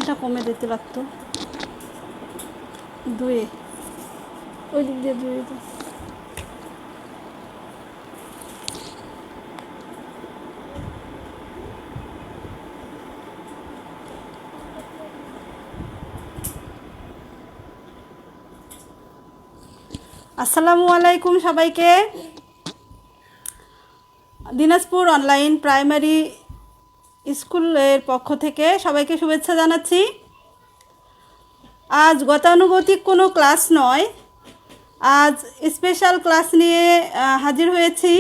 আঁচটা কমে দিতে লাগতো। ধুয়ে ওই দিক দিয়ে ধুয়ে দিত। আসসালামু আলাইকুম সবাইকে। দিনাজপুর অনলাইন প্রাইমারি স্কুলের পক্ষ থেকে সবাইকে শুভেচ্ছা জানাচ্ছি। আজ গতানুগতিক কোনো ক্লাস নয়, আজ স্পেশাল ক্লাস নিয়ে হাজির হয়েছি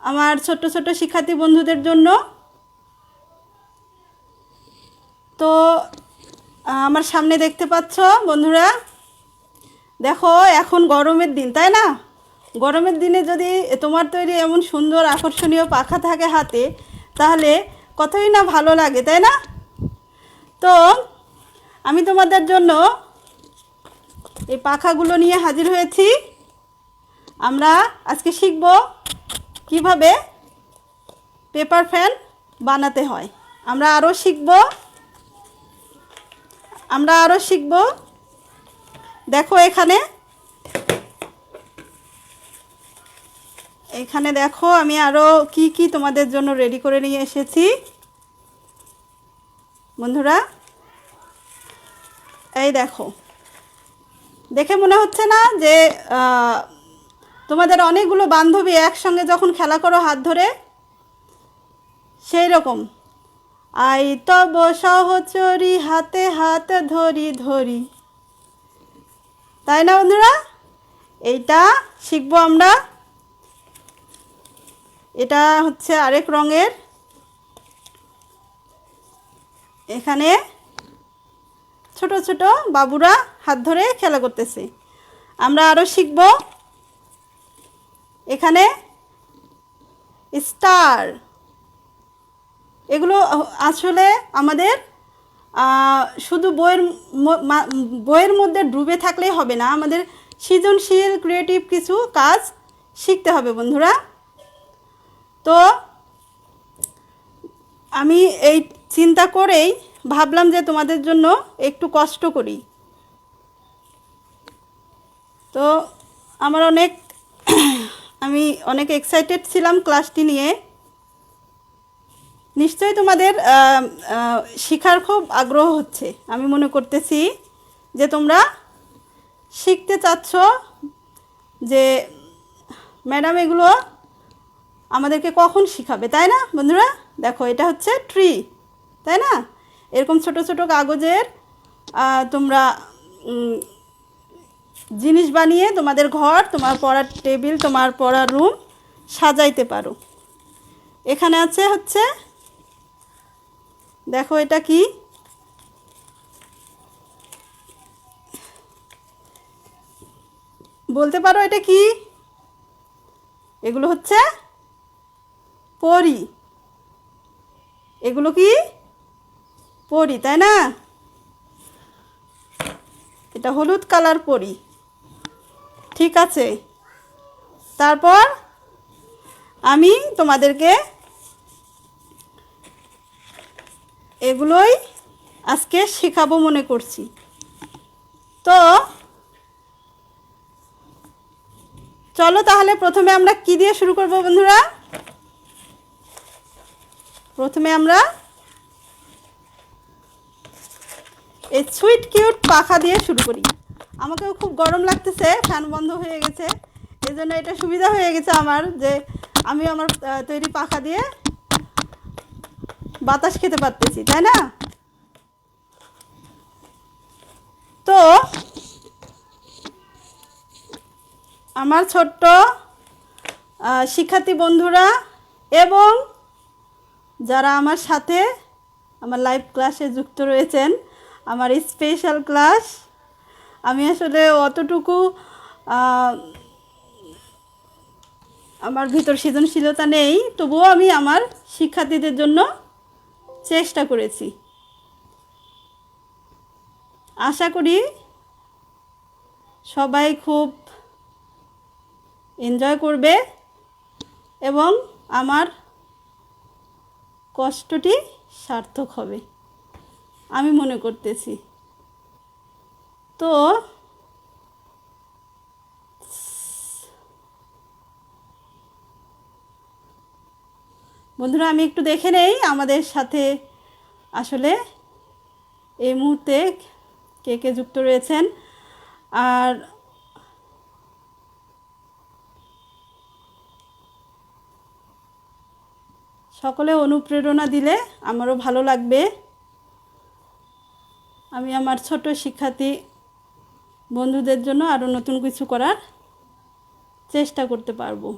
আমার ছোট্ট ছোট্ট শিক্ষার্থী বন্ধুদের জন্য। তো আমার সামনে দেখতে পাচ্ছ বন্ধুরা, দেখো এখন গরমের দিন, তাই না? গরমের দিনে যদি তোমার তৈরি এমন সুন্দর আকর্ষণীয় পাখা থাকে হাতে, তাহলে কতই না ভালো লাগে, তাই না? তো আমি তোমাদের জন্য এই পাখাগুলো নিয়ে হাজির হয়েছি। আমরা আজকে শিখব কিভাবে পেপার ফ্যান বানাতে হয়। আমরা আরও শিখব। দেখো এখানে দেখো আমি আরও কি তোমাদের জন্য রেডি করে নিয়ে এসেছি বন্ধুরা। এই দেখো, দেখে মনে হচ্ছে না যে তোমাদের অনেকগুলো বান্ধবী একসঙ্গে যখন খেলা করো হাত ধরে, সেই রকম আই তব সহচরী হাতে হাত ধরি ধরি, তাই না বন্ধুরা? এইটা শিখবো আমরা। এটা হচ্ছে আরেক রঙের। এখানে ছোট ছোট বাবুরা হাত ধরে খেলা করতেছে। আমরা আরও শিখব। এখানে স্টার, এগুলো আসলে আমাদের শুধু বইয়ের মধ্যে ডুবে থাকলেই হবে না, আমাদের সৃজনশীল ক্রিয়েটিভ কিছু কাজ শিখতে হবে বন্ধুরা। তো আমি এই চিন্তা করেই ভাবলাম যে তোমাদের জন্য একটু কষ্ট করি। তো আমি অনেক এক্সাইটেড ছিলাম ক্লাসটি নিয়ে। নিশ্চয়ই তোমাদের শেখার খুব আগ্রহ হচ্ছে। আমি মনে করতেছি যে তোমরা শিখতে চাচ্ছ, যে ম্যাডাম এগুলো আমাদেরকে কখন শিখাবে, তাই না বন্ধুরা? দেখো এটা হচ্ছে ট্রি, তাই না? এরকম ছোট ছোট কাগজের তোমরা জিনিস বানিয়ে তোমাদের ঘর, তোমার পড়ার টেবিল, তোমার পড়ার রুম সাজাইতে পারো। এখানে হচ্ছে দেখো এটা কি, বলতে পারো এটা কি? এগুলো হচ্ছে পরি। এগুলো কি পরি, তাই না? এটা হলুদ কালার পরি, ঠিক আছে। তারপর আমি তোমাদেরকে এগুলোই আজকে শেখাবো মনে করছি। তো চলো তাহলে প্রথমে আমরা কি দিয়ে শুরু করব বন্ধুরা? প্রথমে আমরা এই সুইট কিউট পাখা দিয়ে শুরু করি। আমাকেও খুব গরম লাগতেছে, ফ্যান বন্ধ হয়ে গেছে, এই জন্য এটা সুবিধা হয়ে গেছে আমার, যে আমি আমার তৈরি পাখা দিয়ে বাতাস খেতে পারতেছি, তাই না? তো আমার ছোট্ট শিক্ষার্থী বন্ধুরা এবং যারা আমার সাথে আমার লাইভ ক্লাসে যুক্ত রয়েছেন, আমার স্পেশাল ক্লাস, আমি আসলে অতটুকু আমার ভিতর সৃজনশীলতা নেই, তবুও আমি আমার শিক্ষার্থীদের জন্য চেষ্টা করেছি। আশা করি সবাই খুব এনজয় করবে এবং আমার কষ্টটি সার্থক হবে। আমি মনে করতেছি। তো বন্ধুরা, আমি একটু দেখে নেই আমাদের সাথে আসলে এই মুহূর্তে কে কে যুক্ত রয়েছেন। আর সকলে অনুপ্রেরণা দিলে আমারও ভালো লাগবে। আমি আমার ছোট শিক্ষার্থী বন্ধুদের জন্য আরও নতুন কিছু করার চেষ্টা করতে পারবো।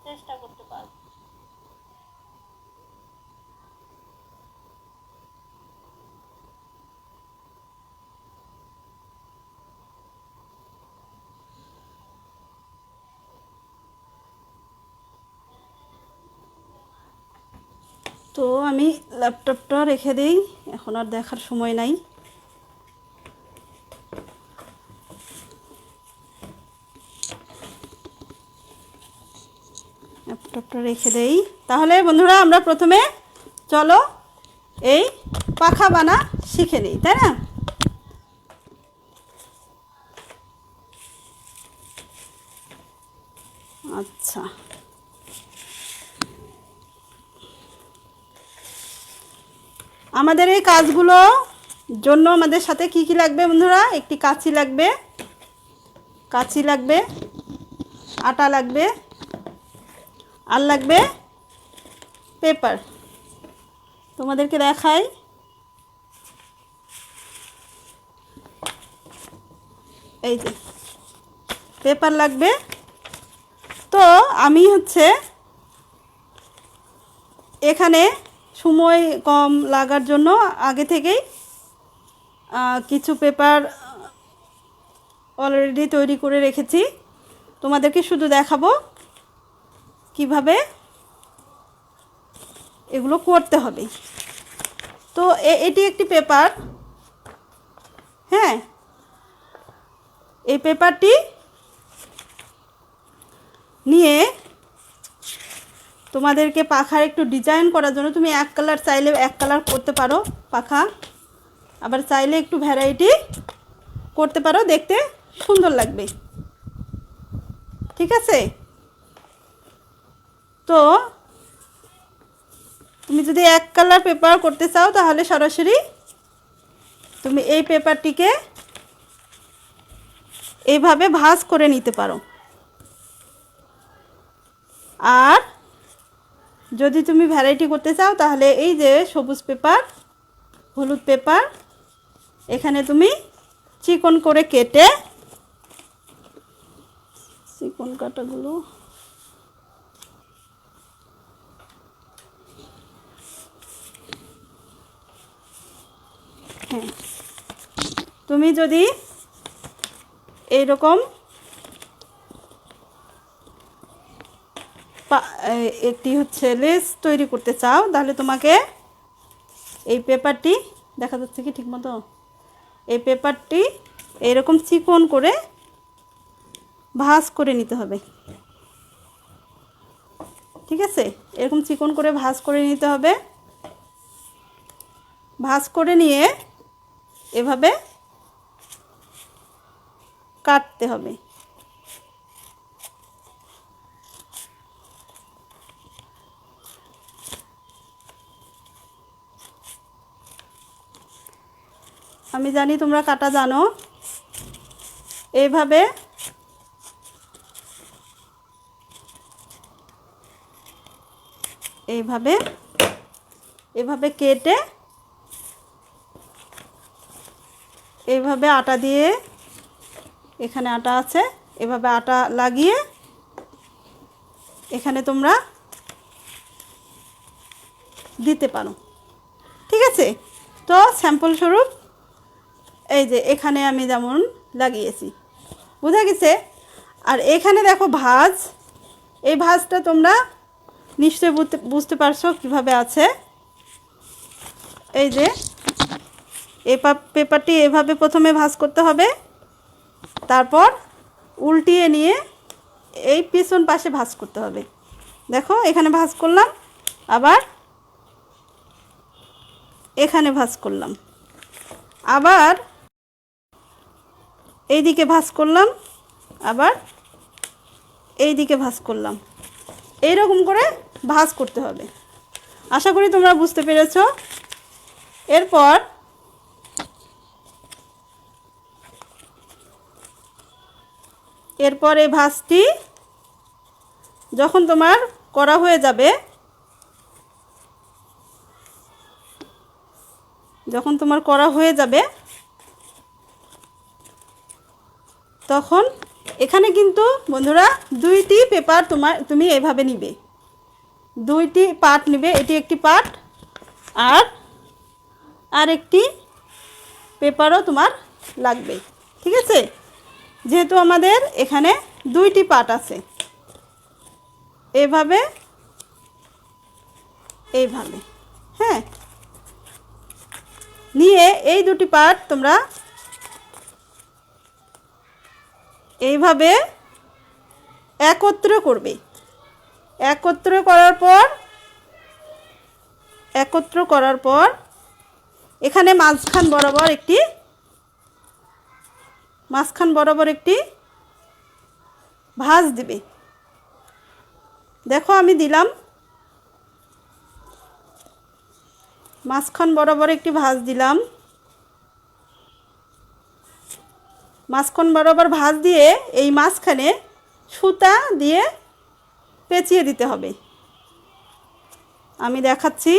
চেষ্টা করতে পারবো। তো আমি ল্যাপটপটা রেখে দিই, এখন আর দেখার সময় নাই। ল্যাপটপটা রেখে দেই। তাহলে বন্ধুরা, আমরা প্রথমে চলো এই পাখা বানা শিখে নিই, তাই না? আচ্ছা, আমাদের এই কাজগুলো জন্য আমাদের সাথে কি কি লাগবে বন্ধুরা? একটি কাঁচি লাগবে, আটা লাগবে, আর লাগবে পেপার। তোমাদেরকে দেখাই, এই যে পেপার লাগবে। তো আমি এখানে সময় কম লাগার জন্য আগে থেকেই কিছু পেপার অলরেডি তৈরি করে রেখেছি। তোমাদেরকে শুধু দেখাবো কিভাবে এগুলো করতে হবে। তো এটি একটি পেপার। হ্যাঁ, এই পেপারটি নিয়ে তোমাদেরকে পাখার একটু ডিজাইন করার জন্য তুমি এক কালার চাইলে এক কালার করতে পারো পাখা, আবার চাইলে একটু ভ্যারাইটি করতে পারো, দেখতে সুন্দর লাগবে। ঠিক আছে? তো তুমি যদি এক কালার পেপার করতে চাও তাহলে সরাসরি তুমি এই পেপারটিকে এইভাবে ভাঁজ করে নিতে পারো। আর যদি তুমি ভ্যারাইটি করতে চাও তাহলে এই যে সবুজ পেপার, হলুদ পেপার, এখানে তুমি চিকন করে কেটে, চিকন কাটাগুলো হ্যাঁ, তুমি যদি এইরকম একটি লেস তৈরি করতে চাও তাহলে তোমাকে এই পেপারটি, দেখা যাচ্ছে কি ঠিকমতো, এই পেপারটি এইরকম চিকন করে ভাঁজ করে নিতে হবে। ঠিক আছে? এরকম চিকন করে ভাঁজ করে নিতে হবে। ভাঁজ করে নিয়ে এভাবে কাটতে হবে। আমি জানি তোমরা কাটা জানো। এইভাবে এইভাবে এভাবে কেটে এইভাবে আটা দিয়ে, এখানে আটা আছে, এভাবে আটা লাগিয়ে এখানে তোমরা দিতে পারো। ঠিক আছে? তো স্যাম্পল স্বরূপ এই যে এখানে আমি যেমন লাগিয়েছি, বোঝা গেছে? আর এখানে দেখো ভাঁজ, এই ভাঁজটা তোমরা নিশ্চয়ই বুঝতে পারছো কীভাবে আছে। এই যে এই পেপারটি এভাবে প্রথমে ভাঁজ করতে হবে, তারপর উল্টিয়ে নিয়ে এই পিছন পাশে ভাঁজ করতে হবে। দেখো এখানে ভাঁজ করলাম, আবার এখানে ভাঁজ করলাম, আবার এই দিকে ভাঁজ করলাম, আবার এই দিকে ভাঁজ করলাম। এই রকম করে ভাঁজ করতে হবে। আশা করি তোমরা বুঝতে পেরেছো। এরপর এই ভাঁজটি যখন তোমার করা হয়ে যাবে, তখন এখানে কিন্তু বন্ধুরা দুইটি পেপার তুমি এভাবে নিবে, দুইটি পার্ট নিবে। এটি একটি পার্ট, আর একটি পেপারও তোমার লাগবে। ঠিক আছে? যেহেতু আমাদের এখানে দুইটি পার্ট আছে, এইভাবে হ্যাঁ, নিয়ে এই দুটি পার্ট তোমরা এইভাবে একত্র করবে। একত্র করার পর এখানে মাঝখান বরাবর একটি ভাঁজ দিবে। দেখো আমি দিলাম, মাঝখান বরাবর একটি ভাঁজ দিলাম। মাঝখান বরাবর ভাঁজ দিয়ে এই মাঝখানে সুতা দিয়ে পেঁচিয়ে দিতে হবে। আমি দেখাচ্ছি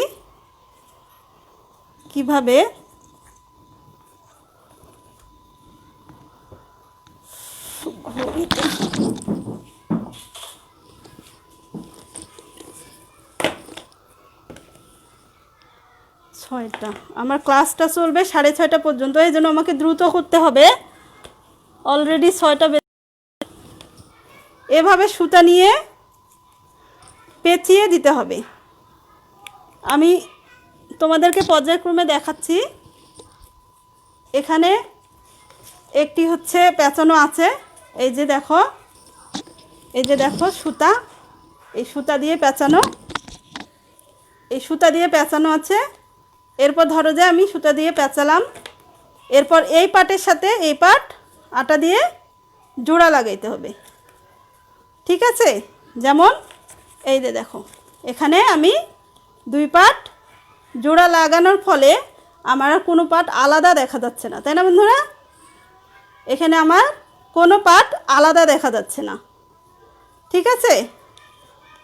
কিভাবে। ছয়টা, আমার ক্লাসটা চলবে 6:30 পর্যন্ত, এই জন্য আমাকে দ্রুত করতে হবে। অলরেডি 6টা এভাবে সুতা নিয়ে পেঁচিয়ে দিতে হবে। আমি তোমাদেরকে পর্যায়ক্রমে দেখাচ্ছি। এখানে একটি হচ্ছে পেঁচানো আছে, এই যে দেখো সুতা, এই সুতা দিয়ে পেঁচানো আছে। এরপর ধরো যে আমি সুতা দিয়ে পেঁচালাম, এরপর এই পার্টের সাথে এই পার্ট আটা দিয়ে জোড়া লাগাইতে হবে। ঠিক আছে? যেমন এই যে দেখো এখানে আমি দুই পার্ট জোড়া লাগানোর ফলে আমার কোনো পার্ট আলাদা দেখা যাচ্ছে না, তাই না বন্ধুরা? এখানে আমার কোনো পার্ট আলাদা দেখা যাচ্ছে না। ঠিক আছে?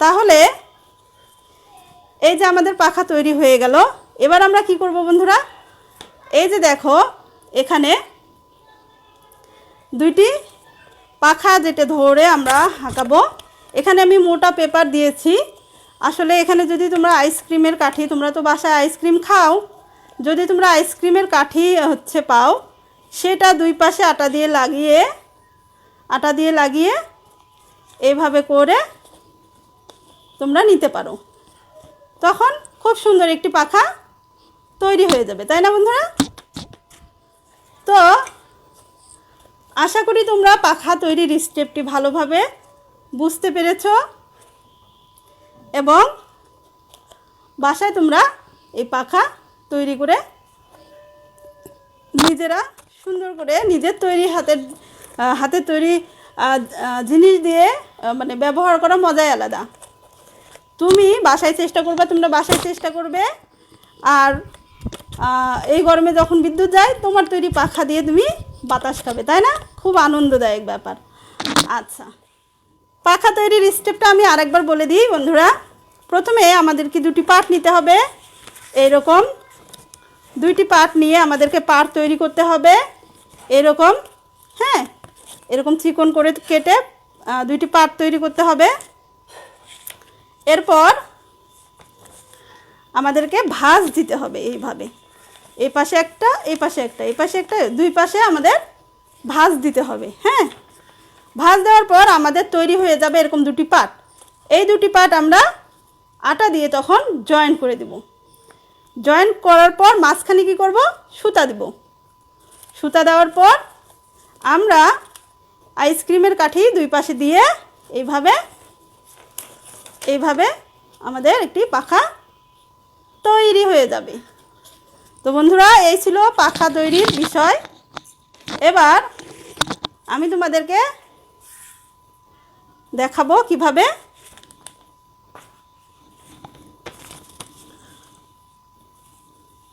তাহলে এই যে আমাদের পাখা তৈরি হয়ে গেল। এবার আমরা কি করব বন্ধুরা? এই যে দেখো এখানে দুইটি পাখা যেটা ধরে আমরা হাঁকাবো, এখানে আমি মোটা পেপার দিয়েছি। আসলে এখানে যদি তোমরা আইসক্রিমের কাঠি, তোমরা তো বাসায় আইসক্রিম খাও, যদি তোমরা আইসক্রিমের কাঠি পাও, সেটা দুই পাশে আটা দিয়ে লাগিয়ে এইভাবে করে তোমরা নিতে পারো। তখন খুব সুন্দর একটি পাখা তৈরি হয়ে যাবে, তাই না বন্ধুরা? তো আশা করি তোমরা পাখা তৈরির স্টেপটি ভালোভাবে বুঝতে পেরেছো এবং বাসায় তোমরা এই পাখা তৈরি করে নিজেরা সুন্দর করে নিজের তৈরি হাতের তৈরি জিনিস দিয়ে মানে ব্যবহার করা মজাই আলাদা। তোমরা বাসায় চেষ্টা করবে। আর এই গরমে যখন বিদ্যুৎ যায়, তোমার তৈরি পাখা দিয়ে তুমি বাতাস খাবে, তাই না? খুব আনন্দদায়ক ব্যাপার। আচ্ছা, পাখা তৈরির স্টেপটা আমি আরেকবার বলে দিই বন্ধুরা। প্রথমে আমাদেরকে দুটি পার্ট নিতে হবে। এইরকম দুইটি পার্ট নিয়ে আমাদেরকে পার্ট তৈরি করতে হবে। এরকম, হ্যাঁ, এরকম চিকন করে কেটে দুইটি পার্ট তৈরি করতে হবে। এরপর আমাদেরকে ভাঁজ দিতে হবে এইভাবে, এই পাশে একটা, এই পাশে একটা, এই পাশে একটা, দুই পাশে আমাদের ভাঁজ দিতে হবে। হ্যাঁ, ভাঁজ দেওয়ার পর আমাদের তৈরি হয়ে যাবে এরকম দুটি পার্ট। এই দুটি পার্ট আমরা আটা দিয়ে তখন জয়েন করে দেব। জয়েন করার পর মাঝখানে কী করব, সুতা দেব। সুতা দেওয়ার পর আমরা আইসক্রিমের কাঠি দুই পাশে দিয়ে এইভাবে এইভাবে আমাদের একটি পাখা তৈরি হয়ে যাবে। তো বন্ধুরা, এই ছিল পাখা তৈরির বিষয়। এবার আমি তোমাদেরকে দেখাবো কিভাবে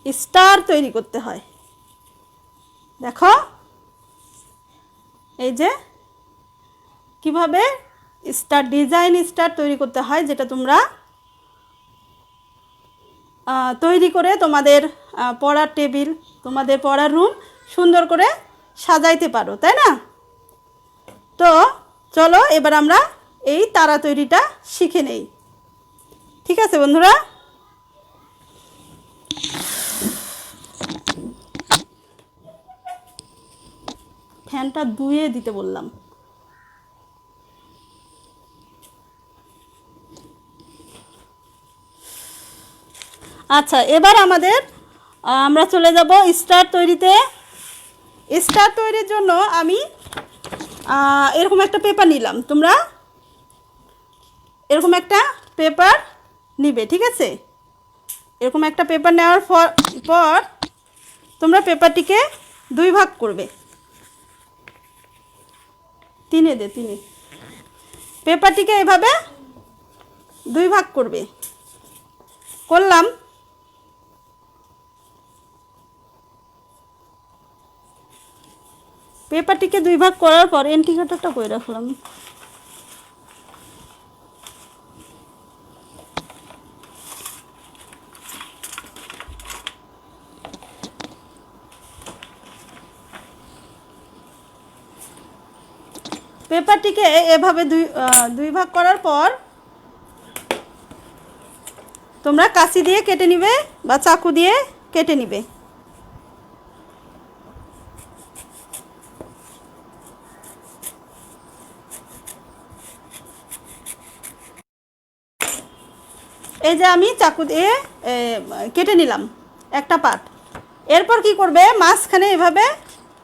স্টার তৈরি করতে হয়। দেখো, এই যে কিভাবে স্টার ডিজাইন স্টার তৈরি করতে হয়, যেটা তোমরা তৈরি করে তোমাদের পড়ার টেবিল, তোমাদের পড়ার রুম সুন্দর করে সাজাইতে পারো, তাই না? তো চলো এবার আমরা এই তারা তৈরিটা শিখে নেই। ঠিক আছে বন্ধুরা? ফ্যানটা ধুয়ে দিতে বললাম। আচ্ছা, এবার আমরা চলে যাব স্টার তৈরিতে। স্টার তৈরির জন্য আমি এরকম একটা পেপার নিলাম। তোমরা এরকম একটা পেপার নিবে, ঠিক আছে? এরকম একটা পেপার নেওয়ার পর তোমরা পেপারটিকে দুই ভাগ করবে। তিনে পেপারটিকে এভাবে দুই ভাগ করবে। করলাম। পেপারটিকে দুই ভাগ করার পর এন্টিকাটারটা করে রাখলাম। পেপারটিকে এভাবে দুই ভাগ করার পর তোমরা কাঁচি দিয়ে কেটে নিবে বা চাকু দিয়ে কেটে নিবে। এই যে আমি চাকু দিয়ে কেটে নিলাম একটা পার্ট। এরপর কি করবে, মাঝখানে এভাবে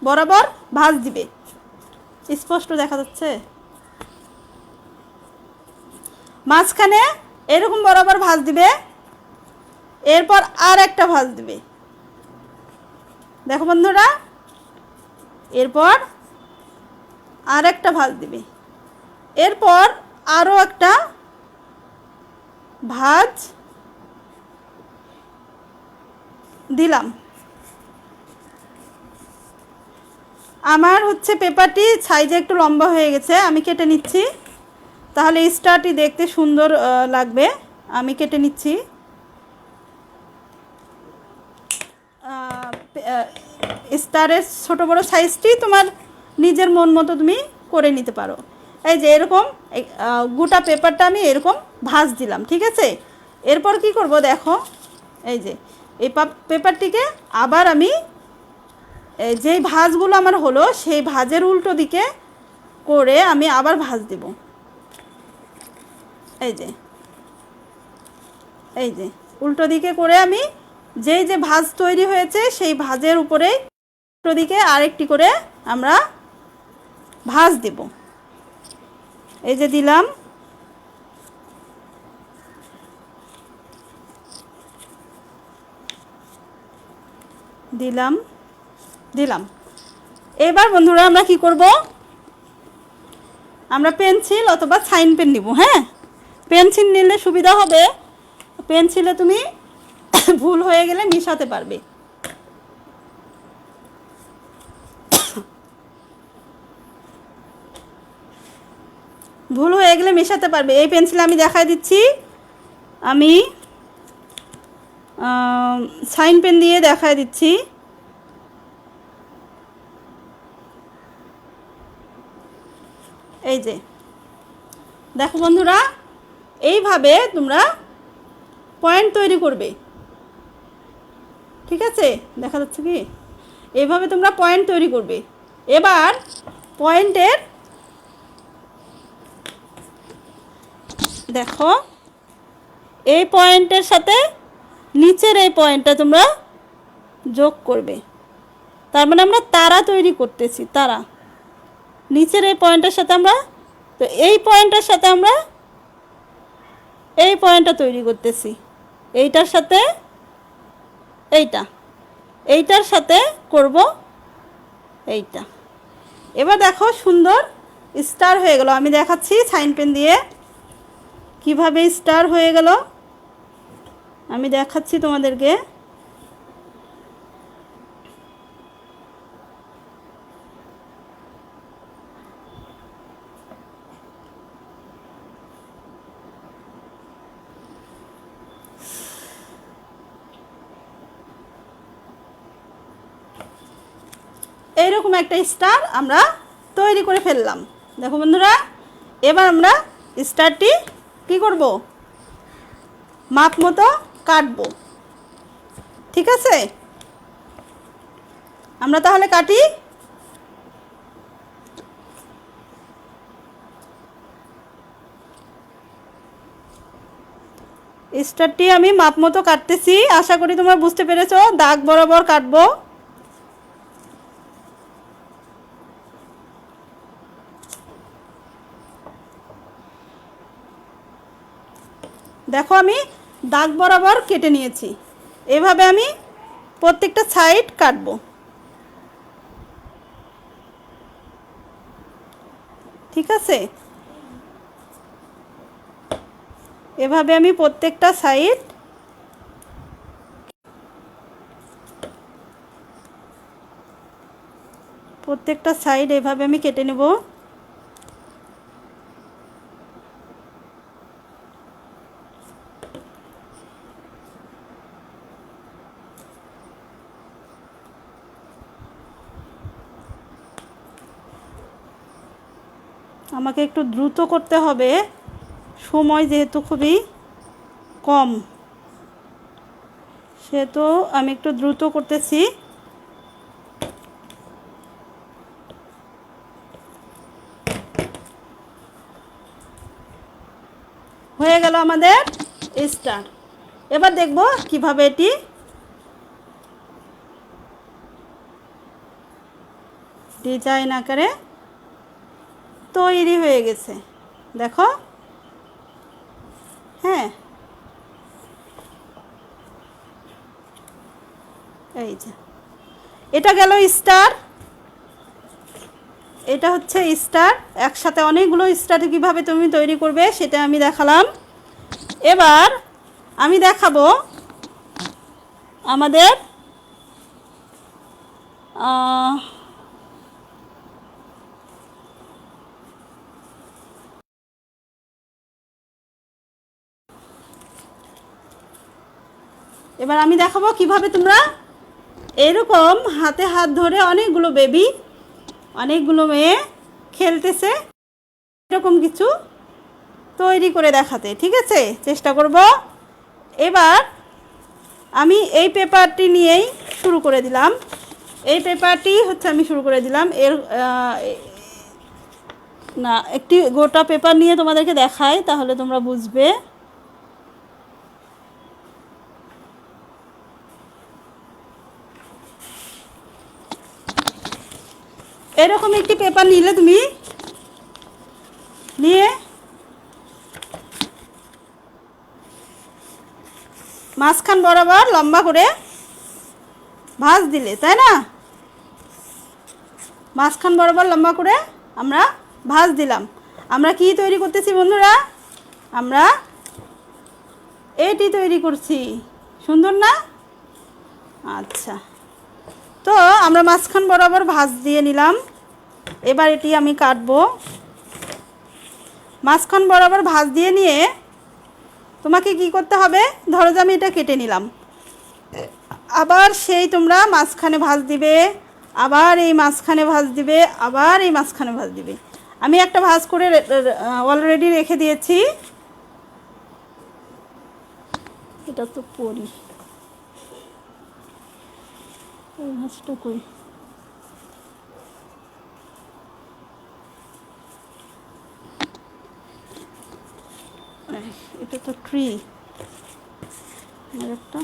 বরাবর ভাঁজ দিবে। স্পষ্ট দেখা যাচ্ছে? মাঝখানে এরকম বরাবর ভাঁজ দিবে। এরপর আর একটা ভাঁজ দিবে। দেখো বন্ধুরা, এরপর আর একটা ভাঁজ দিবে। এরপর আরও একটা ভাঁজ দিলাম। আমার পেপারটি সাইজে একটু লম্বা হয়ে গেছে, আমি কেটে নিচ্ছি। তাহলে স্টারটি দেখতে সুন্দর লাগবে। আমি কেটে নিচ্ছি। স্টারের ছোট বড় সাইজটি তোমার নিজের মন মতো তুমি করে নিতে পারো। এই যে এরকম গোটা পেপারটা আমি এরকম ভাঁজ দিলাম, ঠিক আছে? এরপর কি করব দেখো, এই যে এই পেপারটিকে আবার আমি যেই ভাঁজগুলো আমার হলো সেই ভাঁজের উল্টো দিকে করে আমি আবার ভাঁজ দেব। এই যে উল্টো দিকে করে আমি যেই যে ভাঁজ তৈরি হয়েছে সেই ভাঁজের উপরে উল্টো দিকে আরেকটি করে আমরা ভাঁজ দেব। এই যে দিলাম। এবার বন্ধুরা আমরা কি করব, আমরা পেন্সিল অথবা সাইন পেন নিব। হ্যাঁ, পেন্সিল নিলে সুবিধা হবে। পেন্সিলে তুমি ভুল হয়ে গেলে মিশাতে পারবে। এই পেন্সিল আমি দেখাই দিচ্ছি। আমি সাইন পেন দিয়ে দেখাই দিচ্ছি। এই যে দেখো বন্ধুরা, এইভাবে তোমরা পয়েন্ট তৈরি করবে। ঠিক আছে, দেখা যাচ্ছে কি? এইভাবে তোমরা পয়েন্ট তৈরি করবে। এবার পয়েন্টের দেখো এই পয়েন্টের সাথে নিচের এই পয়েন্টটা তোমরা যোগ করবে। তার মানে আমরা তারা তৈরি করতেছি, তারা। নিচের এই পয়েন্টের সাথে আমরা, তো এই পয়েন্টের সাথে আমরা এই পয়েন্টটা তৈরি করতেছি, এইটার সাথে এইটার সাথে করব এইটা। এবার দেখো সুন্দর স্টার হয়ে গেল। আমি দেখাচ্ছি সাইন পেন দিয়ে কিভাবে স্টার হয়ে গেল, আমি দেখাচ্ছি তোমাদেরকে। এইরকম একটা স্টার আমরা তৈরি করে ফেললাম। দেখো বন্ধুরা, এবার আমরা স্টারটি কি করব, মাপ মতো কাটবো। ঠিক আছে, আমরা তাহলে কাটি। স্টারটি আমি মাপ মতো কাটতেছি, আশা করি তোমরা বুঝতে পেরেছো। দাগ বরাবর কাটবো। দেখো আমি দাগ বরাবর কেটে নিয়েছি। এভাবে আমি প্রত্যেকটা সাইড কাটবো। ঠিক আছে, এভাবে আমি প্রত্যেকটা সাইড এভাবে আমি কেটে নেব। আমাকে একটু দ্রুত করতে হবে, সময় যেহেতু খুবই কম, সেহেতু আমি একটু দ্রুত করতেছি। হয়ে গেল আমাদের স্টার। এবার দেখব কিভাবে এটি ডিজাইন আকারে তৈরি হয়ে গেছে। দেখো, হ্যাঁ, এই যে এটা গেল স্টার। এটা হচ্ছে স্টার। একসাথে অনেকগুলো স্টার কিভাবে তুমি তৈরি করবে সেটা আমি দেখালাম। এবার আমি দেখাবো আমাদের এবার আমি দেখাবো কিভাবে তোমরা এরকম হাতে হাত ধরে অনেকগুলো বেবি, অনেকগুলো মেয়ে খেলতেছে, এরকম কিছু তৈরি করে দেখাতে। ঠিক আছে, চেষ্টা করব। এবার আমি এই পেপারটি নিয়েই শুরু করে দিলাম। এই পেপারটি হচ্ছে আমি শুরু করে দিলাম। এর না, একটি গোটা পেপার নিয়ে তোমাদেরকে দেখাই, তাহলে তোমরা বুঝবে। এরকম একটি পেপার নিলে তুমি নিয়ে মাঝখান বরাবর লম্বা করে ভাঁজ দিলে, তাই না? মাঝখান বরাবর লম্বা করে আমরা ভাঁজ দিলাম। আমরা কি তৈরি করতেছি বন্ধুরা? আমরা এটি তৈরি করছি। সুন্দর না? আচ্ছা, তো আমরা মাঝখান বরাবর ভাঁজ দিয়ে নিলাম। এবার এটি আমি কাটবো। মাঝখান বরাবর ভাঁজ দিয়ে নিয়ে তোমাকে কি করতে হবে, ধরো যে আমি এটা কেটে নিলাম, আবার সেই তোমরা মাঝখানে ভাঁজ দিবে, আবার এই মাঝখানে ভাঁজ দিবে, আবার এই মাঝখানে ভাঁজ দিবে। আমি একটা ভাঁজ করে অলরেডি রেখে দিয়েছি। এটা তো পরি, এই ভাঁজটা করি। তো ট্রি একটা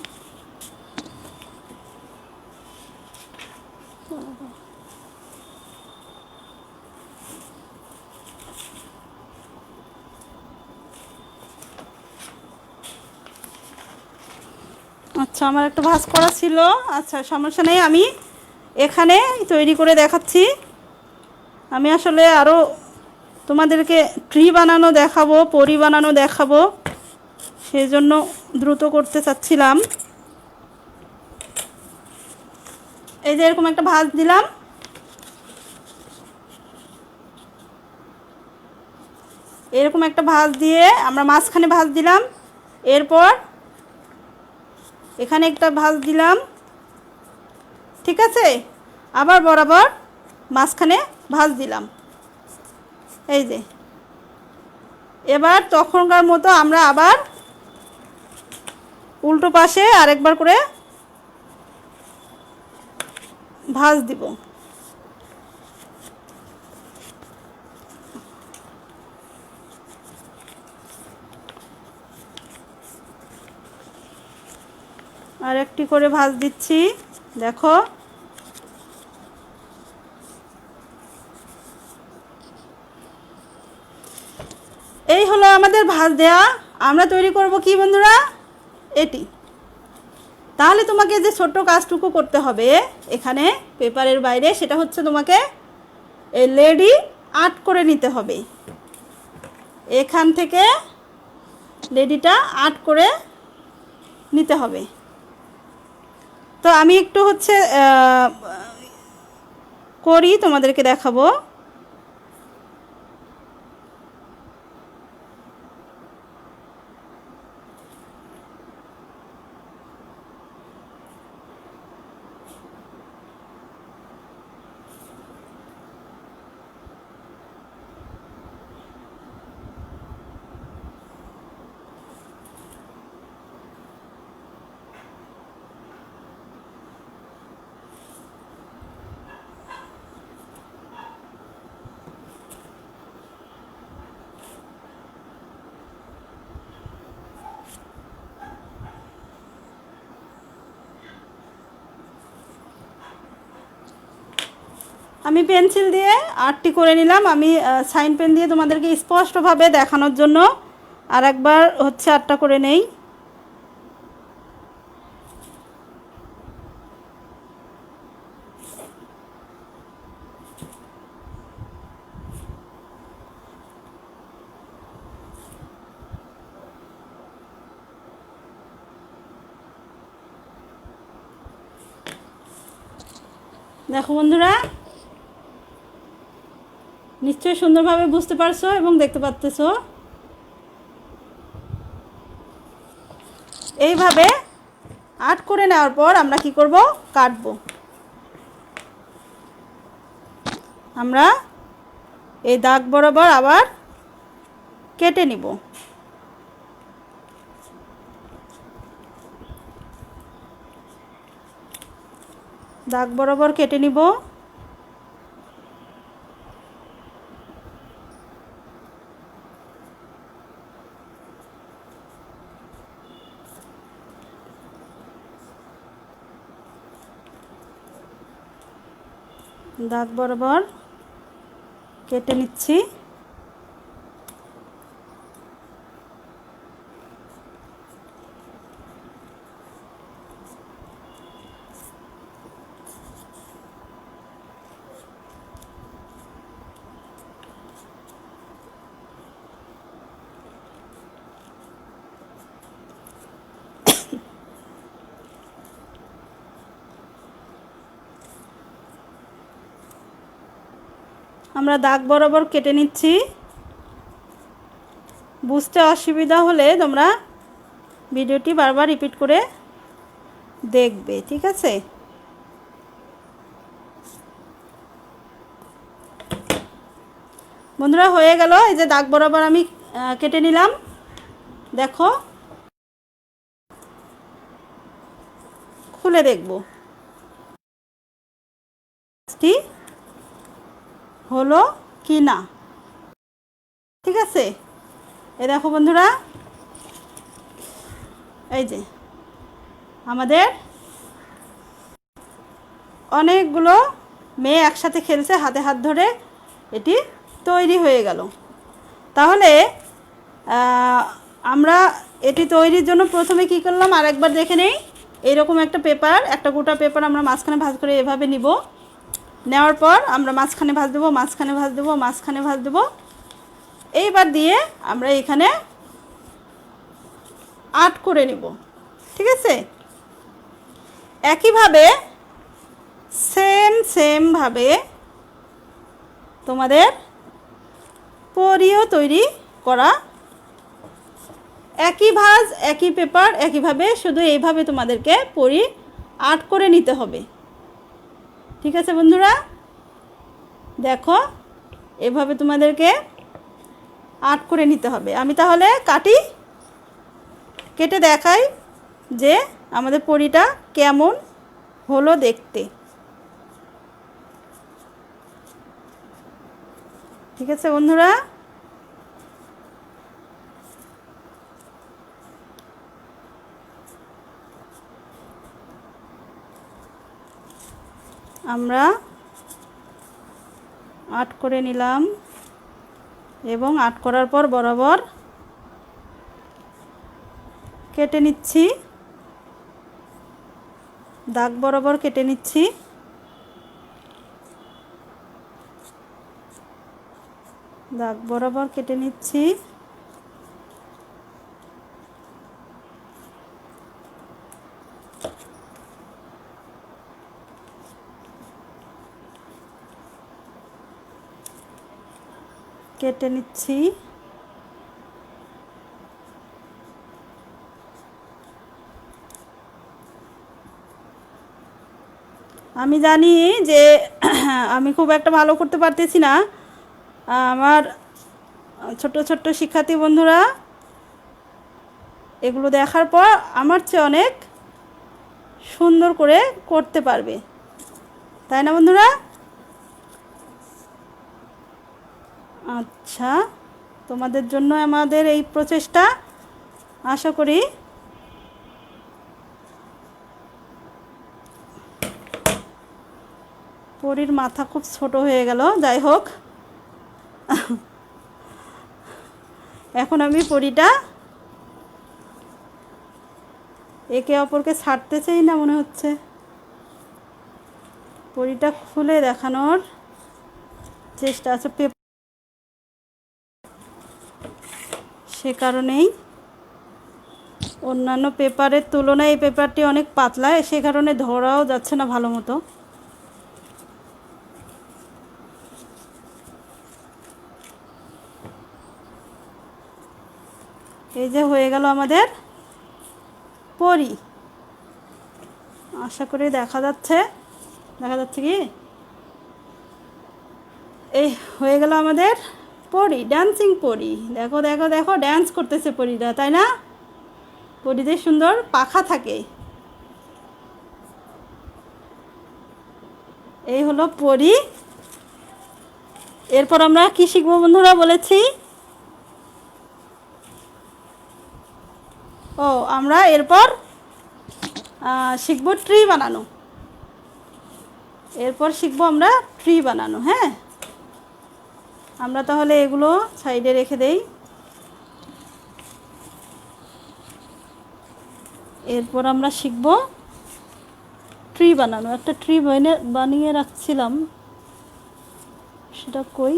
আচ্ছা, আমার একটা ভাঁজ করা ছিল। আচ্ছা, সমস্যা নেই, আমি এখানে তৈরি করে দেখাচ্ছি। আমি আসলে আরও তোমাদেরকে ট্রি বানানো দেখাবো, পরি বানানো দেখাবো, সেই জন্য দ্রুত করতে চাচ্ছিলাম। এই যে এরকম একটা ভাঁজ দিলাম, এরকম একটা ভাঁজ দিয়ে আমরা মাঝখানে ভাঁজ দিলাম, এরপর এখানে একটা ভাঁজ দিলাম, ঠিক আছে, আবার বরাবর মাঝখানে ভাঁজ দিলাম। এই যে এবার তখনকার মতো আমরা আবার উল্টো পাশে আরেকবার করে ভাঁজ দিব। আর একটি করে ভাঁজ দিচ্ছি, দেখো। এই হলো আমাদের ভাঁজ দেয়া। আমরা তৈরি করব কি বন্ধুরা, এটি। তাহলে তোমাকে যে ছোট্ট কাজটুকু করতে হবে এখানে পেপারের বাইরে, সেটা হচ্ছে তোমাকে এই লেডি আর্ট করে নিতে হবে। এখান থেকে লেডিটা আর্ট করে নিতে হবে। তো আমি একটু হচ্ছে করি, তোমাদেরকে দেখাবো। আমি পেন্সিল দিয়ে আর্টটি করে নিলাম। আমি সাইন পেন দিয়ে তোমাদেরকে স্পষ্টভাবে দেখানোর জন্য আর একবার হচ্ছে আর্টটা করে নেই। দেখো বন্ধুরা, নিশ্চয়ই সুন্দরভাবে বুঝতে পারছো এবং দেখতে পাচ্তেছো। এইভাবে আর্ট করে নেওয়ার পর আমরা কি করব, কাটবো। আমরা এই দাগ বরাবর আবার কেটে নিব। দাগ বরাবর কেটে নিব। দাগ বরাবর কেটে নিচ্ছি। আমরা দাগ বরাবর কেটে নিচ্ছি। বুঝতে অসুবিধা হলে তোমরা ভিডিওটি বারবার রিপিট করে দেখবে, ঠিক আছে। বন্ধুরা হয়ে গেল। এই যে দাগ বরাবর আমি কেটে নিলাম, দেখো, খুলে দেখব হলো কি না, ঠিক আছে। এই দেখো বন্ধুরা, এই যে আমাদের অনেকগুলো মেয়ে একসাথে খেলছে, হাতে হাত ধরে এটি তৈরি হয়ে গেল। তাহলে আমরা এটি তৈরির জন্য প্রথমে কি করলাম আরেকবার দেখে নেই। এইরকম একটা পেপার, একটা গোটা পেপার আমরা মাঝখানে ভাঁজ করে এভাবে নিব। নেওয়ার পর আমরা মাঝখানে ভাঁজ দেবো, মাঝখানে ভাঁজ দেবো, মাঝখানে ভাঁজ দেবো। এইবার দিয়ে আমরা এখানে আট করে নেব। ঠিক আছে, একইভাবে সেমভাবে তোমাদের পরিও তৈরি করা, একই ভাঁজ একই পেপার একইভাবে, শুধু এইভাবে তোমাদেরকে পরি আট করে নিতে হবে। ঠিক আছে বন্ধুরা, দেখো এভাবে তোমাদেরকে আট করে নিতে হবে। আমি তাহলে কেটে দেখাই যে আমাদের পরিটা কেমন হলো দেখতে। ঠিক আছে বন্ধুরা, আমরা আট করে নিলাম এবং আট করার পর বরাবর কেটে নিচ্ছি, দাগ বরাবর কেটে নিচ্ছি। দাগ বরাবর কেটে নিচ্ছি। কেটে নিচ্ছি। আমি জানি যে আমি খুব একটা ভালো করতে পারতেছি না। আমার ছোট্ট ছোট্ট শিক্ষার্থী বন্ধুরা এগুলো দেখার পর আমার চেয়ে অনেক সুন্দর করে করতে পারবে, তাই না বন্ধুরা? আচ্ছা, তোমাদের জন্য আমাদের এই প্রচেষ্টা। আশা করি পরীর মাথা খুব ছোট হয়ে গেল, যাই হোক। এখন আমি পরীটা একে অপরকে ছাড়তে চাই না মনে হচ্ছে। পরীটা খুলে দেখানোর চেষ্টা আছে, সে কারণেই অন্যান্য পেপারের তুলনায় এই পেপারটি অনেক পাতলা, সে কারণে ধরাও যাচ্ছে না ভালো মতো। এই যে হয়ে গেল আমাদের পরি। আশা করি দেখা যাচ্ছে কি? এই হয়ে গেল আমাদের পরি, ডান্সিং পরি। দেখো দেখো দেখো, ড্যান্স করতেছে পরিটা, তাই না? পরিদের সুন্দর পাখা থাকে। এই হলো পরি। এরপর আমরা কি শিখবো বন্ধুরা বলেছি? আমরা এরপর শিখবো ট্রি বানানো। এরপর শিখবো আমরা ট্রি বানানো। হ্যাঁ, আমরা তাহলে এগুলো সাইডে রেখে দেই। এরপর আমরা শিখবো ট্রি বানানো। একটা ট্রি বানিয়ে রাখছিলাম, সেটা কই?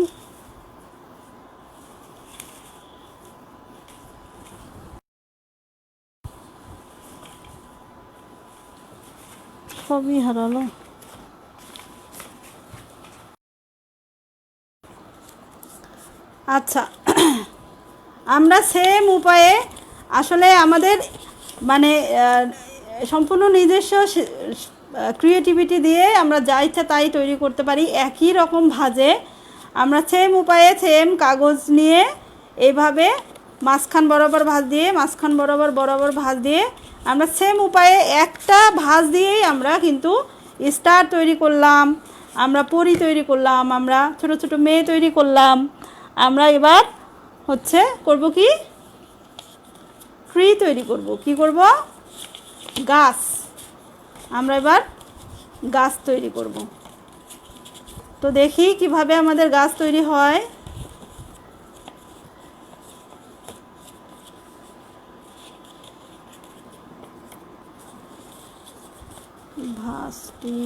সবই হারালো। আচ্ছা, আমরা সেম উপায়ে আসলে আমাদের মানে সম্পূর্ণ নিজস্ব ক্রিয়েটিভিটি দিয়ে আমরা যা ইচ্ছা তাই তৈরি করতে পারি। একই রকম ভাঁজে আমরা সেম উপায়ে সেম কাগজ নিয়ে এইভাবে মাঝখান বরাবর ভাঁজ দিয়ে, মাঝখান বরাবর ভাঁজ দিয়ে আমরা সেম উপায়ে একটা ভাঁজ দিয়েই আমরা কিন্তু স্টার তৈরি করলাম, আমরা পরি তৈরি করলাম, আমরা ছোট ছোট মেয়ে তৈরি করলাম। আমরা এবার করব কি, ট্রি তৈরি করব। কি করব? গাছ। আমরা এবার গাছ তৈরি করব। তো দেখি কিভাবে আমাদের গাছ তৈরি হয়। ভাসটি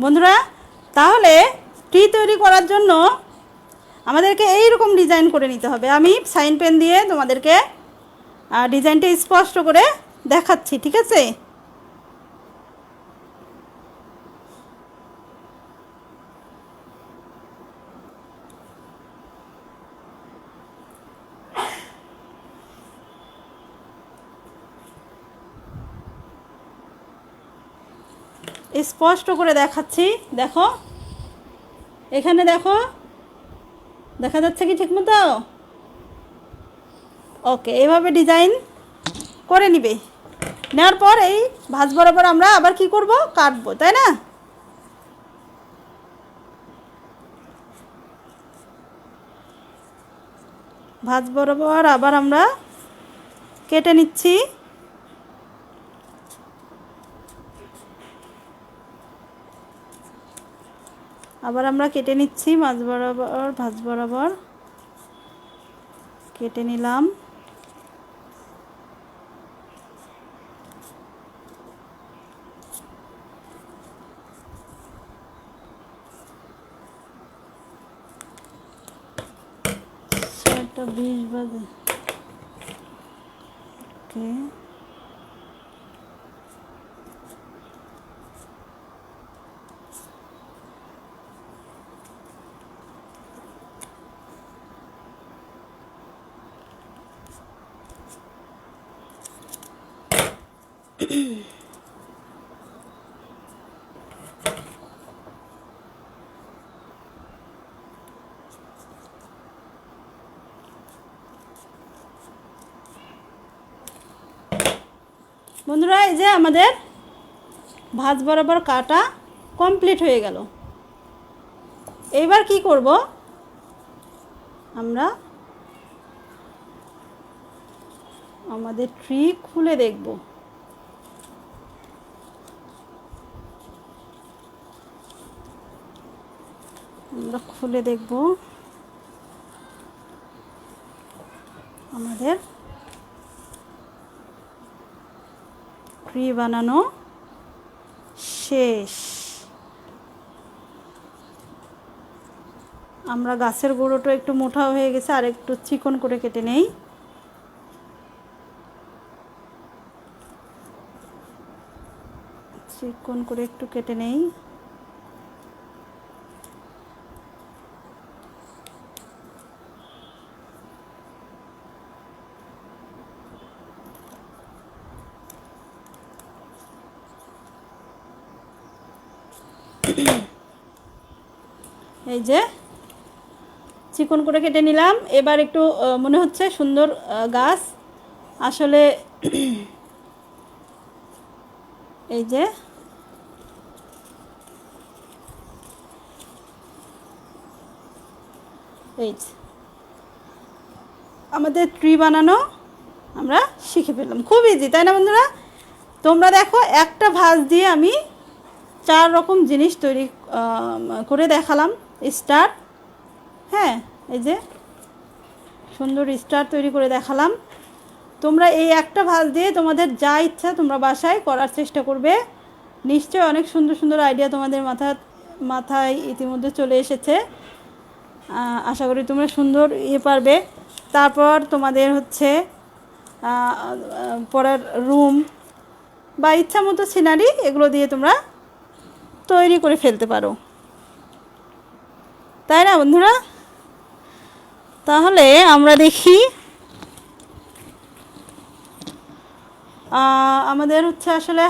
বন্ধুরা, তাহলে ট্রি তৈরি করার জন্য আমাদেরকে এইরকম ডিজাইন করে নিতে হবে। আমি সাইন পেন দিয়ে তোমাদেরকে ডিজাইনটা স্পষ্ট করে দেখাচ্ছি, ঠিক আছে? স্পষ্ট করে দেখাচ্ছি। দেখো, এখানে দেখো, দেখা যাচ্ছে কি ঠিক মতো? ওকে, এভাবে ডিজাইন করে নিবে। নেওয়ার পর এই ভাঁজ বরাবর আমরা আবার কি করব? কাটবো, তাই না? ভাঁজ বরাবর আবার আমরা কেটে নিচ্ছি। আবার আমরা কেটে নিচ্ছি ভাঁজ বরাবর কেটে নিলাম। একটা 20 বাজে। ওকে, বন্ধুরা, এই যে আমাদের ভাঁজ বরাবর কাটা কমপ্লিট হয়ে গেল। এবার কি করব? আমরা আমাদের ট্রি খুলে দেখব। আমরা খুলে দেখব আমাদের ট্রি বানানো শেষ। আমরা গাছের গুঁড়োটা একটু মোটা হয়ে গেছে, আর একটু চিকন করে কেটে নেই। চিকন করে একটু কেটে নেই। এই যে চিকন করে কেটে নিলাম। এবার একটু মনে হচ্ছে সুন্দর গাছ। আসলে এই যে এই আমাদের ট্রি বানানো আমরা শিখে ফেললাম। খুব ইজি, তাই না বন্ধুরা? তোমরা দেখো, একটা ভাঁজ দিয়ে আমি 4 রকম জিনিস তৈরি করে দেখালাম। স্টার, হ্যাঁ, এই যে সুন্দর স্টার তৈরি করে দেখালাম। তোমরা এই একটা ভাঁজ দিয়ে তোমাদের যা ইচ্ছা তোমরা বাসায় করার চেষ্টা করবে। নিশ্চয়ই অনেক সুন্দর সুন্দর আইডিয়া তোমাদের মাথায় ইতিমধ্যে চলে এসেছে। আশা করি তোমরা সুন্দর পারবে। তারপর তোমাদের হচ্ছে পড়ার রুম বা ইচ্ছা মতো সিনারি, এগুলো দিয়ে তোমরা তৈরি করে ফেলতে পারো, তাই না বন্ধুরা? তাহলে আমরা দেখি, আমাদের হচ্ছে আসলে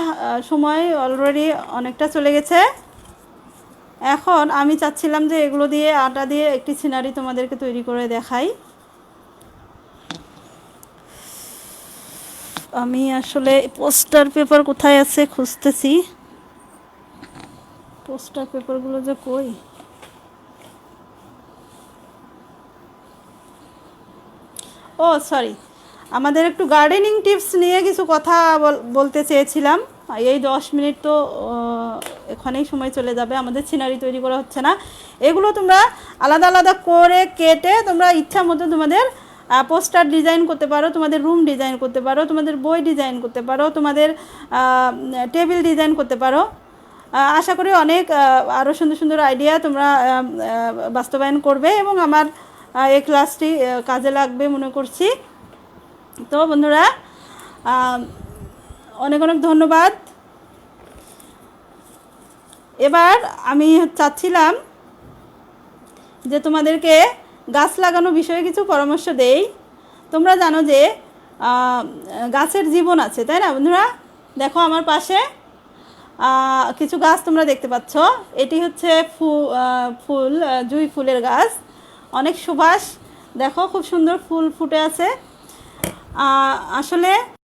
সময় অলরেডি অনেকটা চলে গেছে। এখন আমি চাচ্ছিলাম যে এগুলো দিয়ে, আটা দিয়ে একটি সিনারি তোমাদেরকে তৈরি করে দেখাই। আমি আসলে পোস্টার পেপার কোথায় আছে খুঁজতেছি। পোস্টার পেপারগুলো যে কই। ও সরি, আমাদের একটু গার্ডেনিং টিপস নিয়ে কিছু কথা বলতে চেয়েছিলাম। এই 10 মিনিট তো এখানেই সময় চলে যাবে, আমাদের সিনারি তৈরি করা হচ্ছে না। এগুলো তোমরা আলাদা আলাদা করে কেটে তোমরা ইচ্ছা মতো তোমাদের পোস্টার ডিজাইন করতে পারো, তোমাদের রুম ডিজাইন করতে পারো, তোমাদের বই ডিজাইন করতে পারো, তোমাদের টেবিল ডিজাইন করতে পারো। আশা করি অনেক আরও সুন্দর সুন্দর আইডিয়া তোমরা বাস্তবায়ন করবে এবং আমার এই ক্লাসটি কাজে লাগবে মনে করছি। তো বন্ধুরা, অনেক অনেক ধন্যবাদ। এবার আমি চাচ্ছিলাম যে তোমাদেরকে গাছ লাগানো বিষয়ে কিছু পরামর্শ দেই। তোমরা জানো যে গাছের জীবন আছে, তাই না বন্ধুরা? দেখো আমার পাশে কিছু গাছ তোমরা দেখতে পাচ্ছ। এটি হচ্ছে ফুল, জুঁই ফুলের গাছ, অনেক সুবাস। দেখো খুব সুন্দর ফুল ফুটে আছে। আসলে